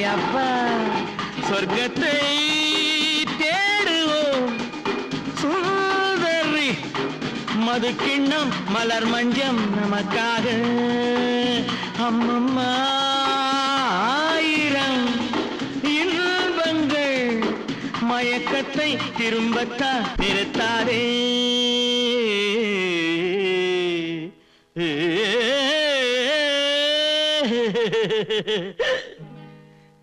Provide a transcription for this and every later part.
அப்பா சொர்க்கத்தை தேடுவோம் சுந்தரி மது கிண்ணம் மலர் மஞ்சம் நமக்காக அம்மம்மா ஆயிரம் இன்பங்கள் மயக்கத்தை திரும்பத்தா நிறுத்தாதே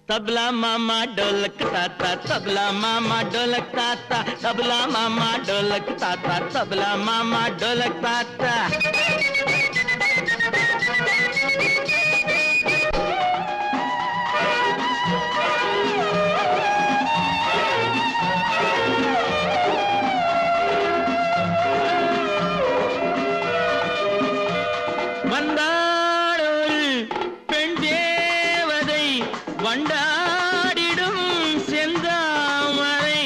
तबला मामा ढोलक ताता तबला मामा ढोलक ताता तबला मामा ढोलक ताता तबला मामा ढोलक ताता வண்டாடிடும் செந்தாமரை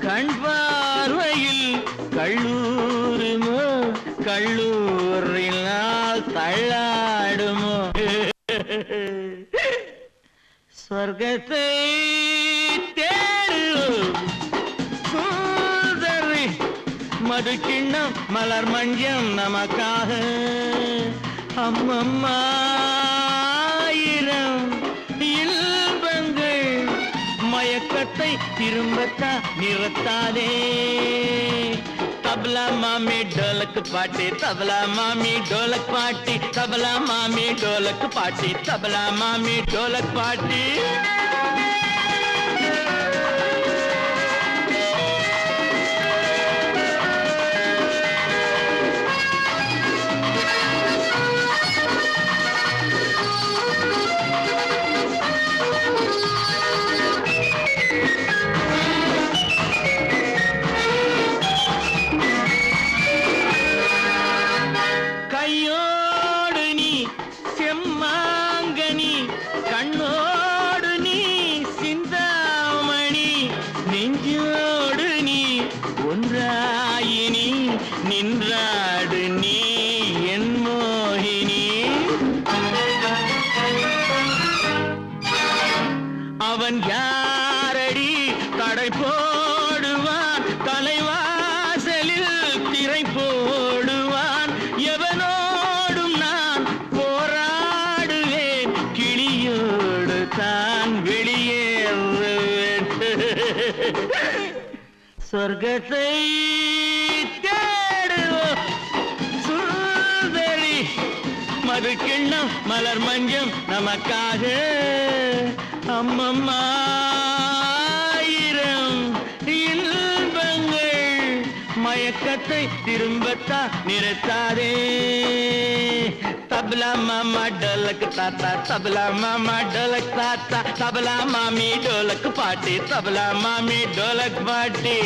கண் பார்வையில் கள்ளூருமோ கள்ளூரினால் தள்ளாடுமோ சொர்க்கத்தை தேடுவோம் சுந்தரி மது கிண்ணம் மலர் மஞ்சம் நமக்காக அம்மம்மா மயக்கத்தை திரும்பத்தா நிறுத்தாதே तबला मामी ढोलक पाटी तबला मामी ढोलक पाटी तबला मामी ढोलक पाटी तबला मामी ढोलक पाटी கண்ணோடு நீ சிந்தாமணி நெஞ்சோடு நீ ஒன்றாயினி நின்றாடு நீ என் மோகினி அவன் யாரடி கடை போடுவான் தலைவாசலில் திரை போடுவான் எவனோடும் நான் போராடுவேன் கிளியோடு தான் வெளியேறுவேன் சொர்க்கத்தை தேடுவோம் சுந்தரி மது கிண்ணம் மலர் மஞ்சம் நமக்காக அம்மம்மா ஆயிரம் இன்பங்கள் மயக்கத்தை திரும்பத்தா நிறுத்தாதே तबला मामा ढोलक ताता तबला मामा ढोलक ताता तबला मामी ढोलक पाटी तबला मामी ढोलक पाटी